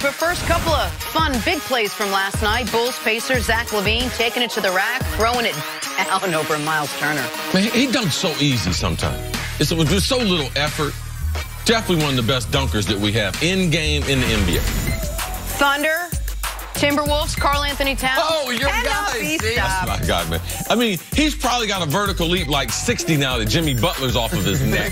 But first, couple of fun big plays from last night. Bulls pacer Zach LaVine taking it to the rack, throwing it down over Miles Turner. Man, he dunks so easy sometimes. There's so little effort. Definitely one of the best dunkers that we have in-game in the NBA. Thunder, Timberwolves, Karl-Anthony Towns. Oh, your guy. That's my God, man. I mean, he's probably got a vertical leap like 60 now that Jimmy Butler's off of his neck.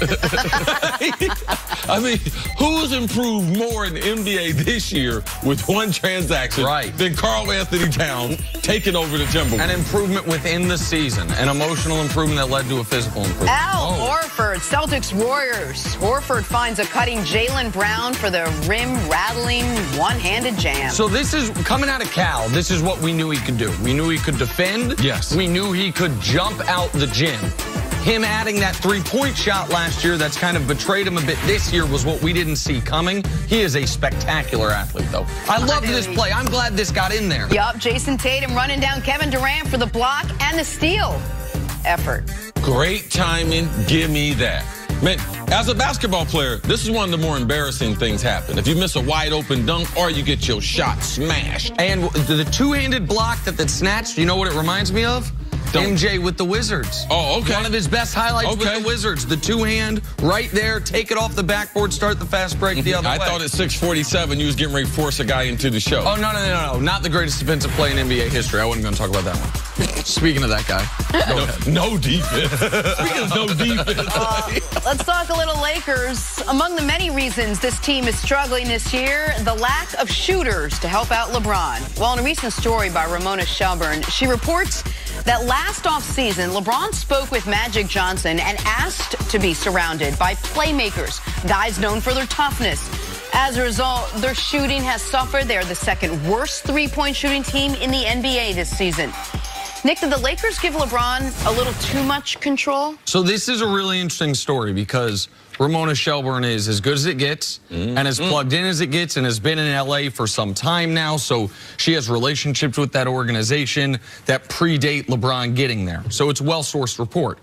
I mean, who's improved more in the NBA this year with one transaction than Karl-Anthony Towns taking over the Timberwolves? An improvement within the season. An emotional improvement that led to a physical improvement. Al Horford, Celtics Warriors. Horford finds a cutting Jalen Brown for the rim-rattling one-handed jam. So this is coming out of Cal. This is what we knew he could do. We knew he could defend. Yes. We knew he could jump out the gym. Him adding that three-point shot last year that's kind of betrayed him a bit this year was what we didn't see coming. He is a spectacular athlete, though. I love this play. I'm glad this got in there. Yup, Jason Tatum running down Kevin Durant for the block and the steal effort. Great timing. Give me that. Man, as a basketball player, this is one of the more embarrassing things happen. If you miss a wide open dunk or you get your shot smashed. And the two-handed block that snatched, you know what it reminds me of? MJ with the Wizards. Oh, okay. One of his best highlights with the Wizards. The two-hand right there, take it off the backboard, start the fast break the other way. I thought at 6:47 you was getting ready to force a guy into the show. Oh, no. Not the greatest defensive play in NBA history. I wasn't going to talk about that one. Speaking of that guy. No defense. Speaking of no defense. Let's talk a little Lakers. Among the many reasons this team is struggling this year, the lack of shooters to help out LeBron. Well, in a recent story by Ramona Shelburne, she reports that last offseason, LeBron spoke with Magic Johnson and asked to be surrounded by playmakers, guys known for their toughness. As a result, their shooting has suffered. They're the second worst three-point shooting team in the NBA this season. Nick, did the Lakers give LeBron a little too much control? So this is a really interesting story because Ramona Shelburne is as good as it gets and as plugged in as it gets and has been in LA for some time now. So she has relationships with that organization that predate LeBron getting there. So it's a well-sourced report.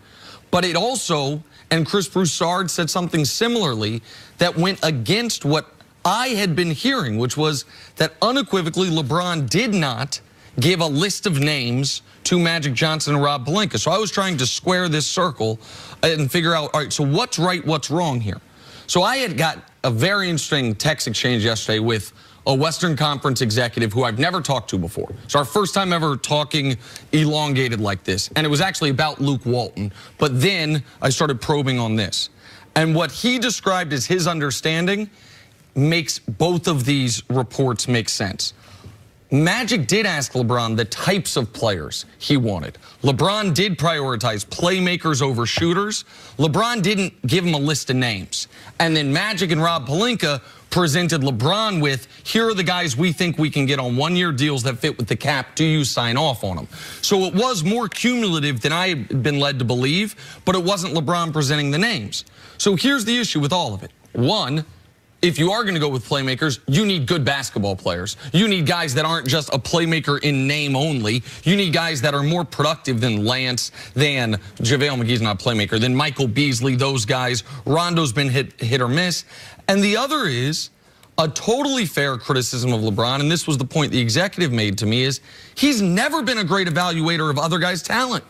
But it also, and Chris Broussard said something similarly, that went against what I had been hearing, which was that unequivocally LeBron did not give a list of names to Magic Johnson and Rob Pelinka. So I was trying to square this circle and figure out, all right, so what's right, what's wrong here? So I had got a very interesting text exchange yesterday with a Western Conference executive who I've never talked to before. It's our first time ever talking elongated like this. And it was actually about Luke Walton. But then I started probing on this. And what he described as his understanding makes both of these reports make sense. Magic did ask LeBron the types of players he wanted. LeBron did prioritize playmakers over shooters. LeBron didn't give him a list of names. And then Magic and Rob Pelinka presented LeBron with, here are the guys we think we can get on one-year deals that fit with the cap. Do you sign off on them? So it was more cumulative than I had been led to believe, but it wasn't LeBron presenting the names. So here's the issue with all of it. One, if you are going to go with playmakers, you need good basketball players. You need guys that aren't just a playmaker in name only. You need guys that are more productive than Lance, than JaVale McGee's not a playmaker, than Michael Beasley, those guys. Rondo's been hit or miss. And the other is a totally fair criticism of LeBron, and this was the point the executive made to me, is he's never been a great evaluator of other guys' talent.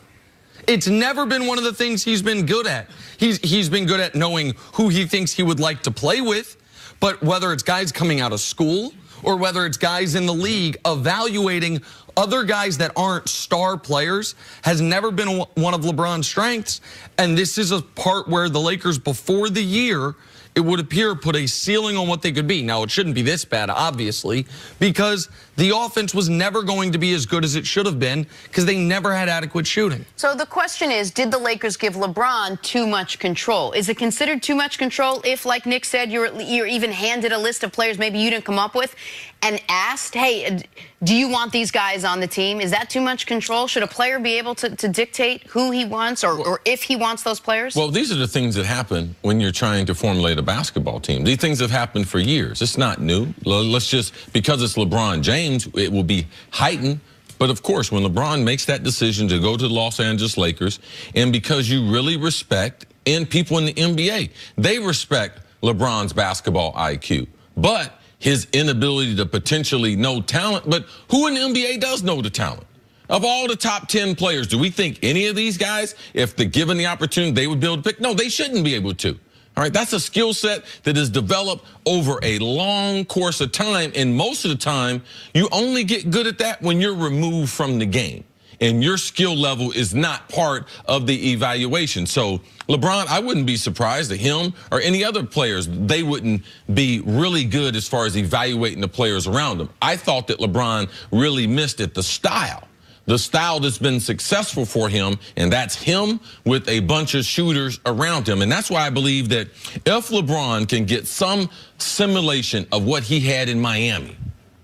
It's never been one of the things he's been good at. He's been good at knowing who he thinks he would like to play with. But whether it's guys coming out of school or whether it's guys in the league, evaluating other guys that aren't star players has never been one of LeBron's strengths. And this is a part where the Lakers, before the year, it would appear, put a ceiling on what they could be. Now, it shouldn't be this bad, obviously, because the offense was never going to be as good as it should have been because they never had adequate shooting. So the question is, did the Lakers give LeBron too much control? Is it considered too much control if, like Nick said, you're even handed a list of players maybe you didn't come up with and asked, hey, do you want these guys on the team? Is that too much control? Should a player be able to dictate who he wants or if he wants those players? Well, these are the things that happen when you're trying to formulate a basketball team. These things have happened for years. It's not new. Let's just, because it's LeBron James, it will be heightened. But of course, when LeBron makes that decision to go to the Los Angeles Lakers, and because you really respect, and people in the NBA, they respect LeBron's basketball IQ. But his inability to potentially know talent, but who in the NBA does know the talent? Of all the top 10 players, do we think any of these guys, if they're given the opportunity, they would be able to pick? No, they shouldn't be able to. All right, that's a skill set that is developed over a long course of time, and most of the time, you only get good at that when you're removed from the game, and your skill level is not part of the evaluation. So LeBron, I wouldn't be surprised that him or any other players, they wouldn't be really good as far as evaluating the players around them. I thought that LeBron really missed it, the style that's been successful for him, and that's him with a bunch of shooters around him. And that's why I believe that if LeBron can get some simulation of what he had in Miami,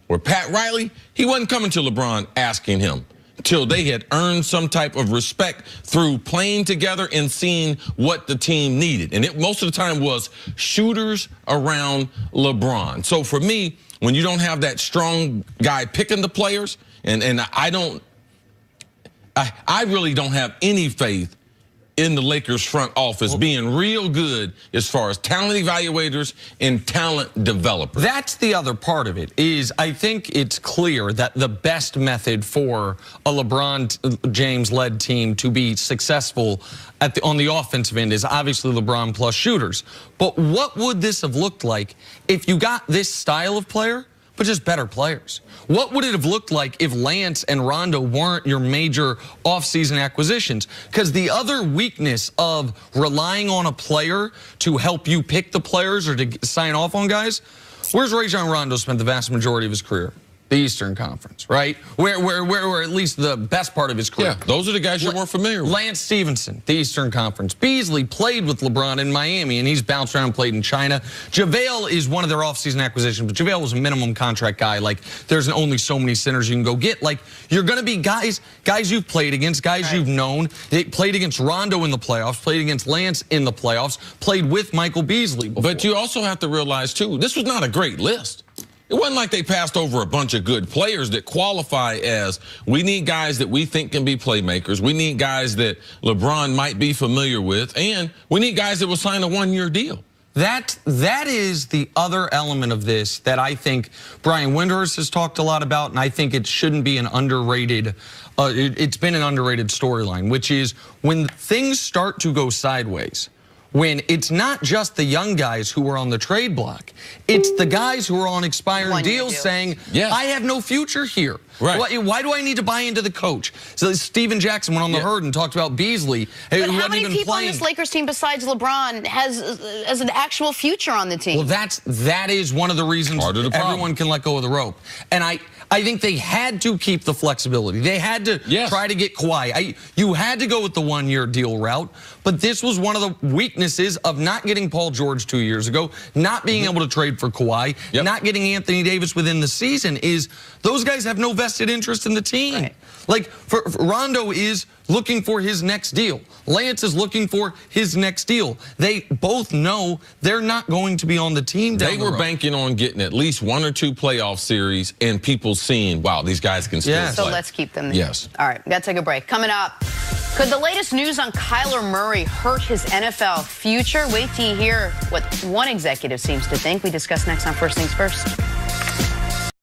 where Pat Riley, he wasn't coming to LeBron asking him till they had earned some type of respect through playing together and seeing what the team needed. And it most of the time was shooters around LeBron. So for me, when you don't have that strong guy picking the players, and I really don't have any faith in the Lakers front office being real good as far as talent evaluators and talent developers. That's the other part of it, is I think it's clear that the best method for a LeBron James-led team to be successful on the offensive end is obviously LeBron plus shooters. But what would this have looked like if you got this style of player, but just better players? What would it have looked like if Lance and Rondo weren't your major offseason acquisitions? Because the other weakness of relying on a player to help you pick the players or to sign off on guys, where's Rajon Rondo spent the vast majority of his career? The Eastern Conference, right? Where at least the best part of his career. Yeah, those are the guys you're more familiar with. Lance Stevenson, the Eastern Conference. Beasley played with LeBron in Miami, and he's bounced around and played in China. JaVale is one of their offseason acquisitions, but JaVale was a minimum contract guy. Like, there's only so many centers you can go get. Like, you're going to be guys you've played against, guys you've known. They played against Rondo in the playoffs, played against Lance in the playoffs, played with Michael Beasley before. But you also have to realize, too, this was not a great list. It wasn't like they passed over a bunch of good players that qualify as, we need guys that we think can be playmakers. We need guys that LeBron might be familiar with. And we need guys that will sign a one-year deal. That is the other element of this that I think Brian Windhorst has talked a lot about, and I think it shouldn't be an underrated, it's been an underrated storyline, which is when things start to go sideways, when it's not just the young guys who are on the trade block, it's the guys who are on expiring deals saying, I have no future here. Right. Why do I need to buy into the coach? So Steven Jackson went on the herd and talked about Beasley. But how many people on this Lakers team besides LeBron has an actual future on the team? Well, that is one of the reasons everyone can let go of the rope. And I think they had to keep the flexibility. They had to try to get Kawhi. You had to go with the one-year deal route, but this was one of the weaknesses of not getting Paul George 2 years ago, not being able to trade for Kawhi, not getting Anthony Davis within the season, is those guys have no vested interest in the team. Right. Like, for Rondo is looking for his next deal. Lance is looking for his next deal. They both know they're not going to be on the team down the road. They were banking on getting at least 1 or 2 playoff series and people seeing, wow, these guys can still play. So let's keep them there. Yes. All right, got to take a break. Coming up, could the latest news on Kyler Murray hurt his NFL future? Wait till you hear what one executive seems to think. We discuss next on First Things First.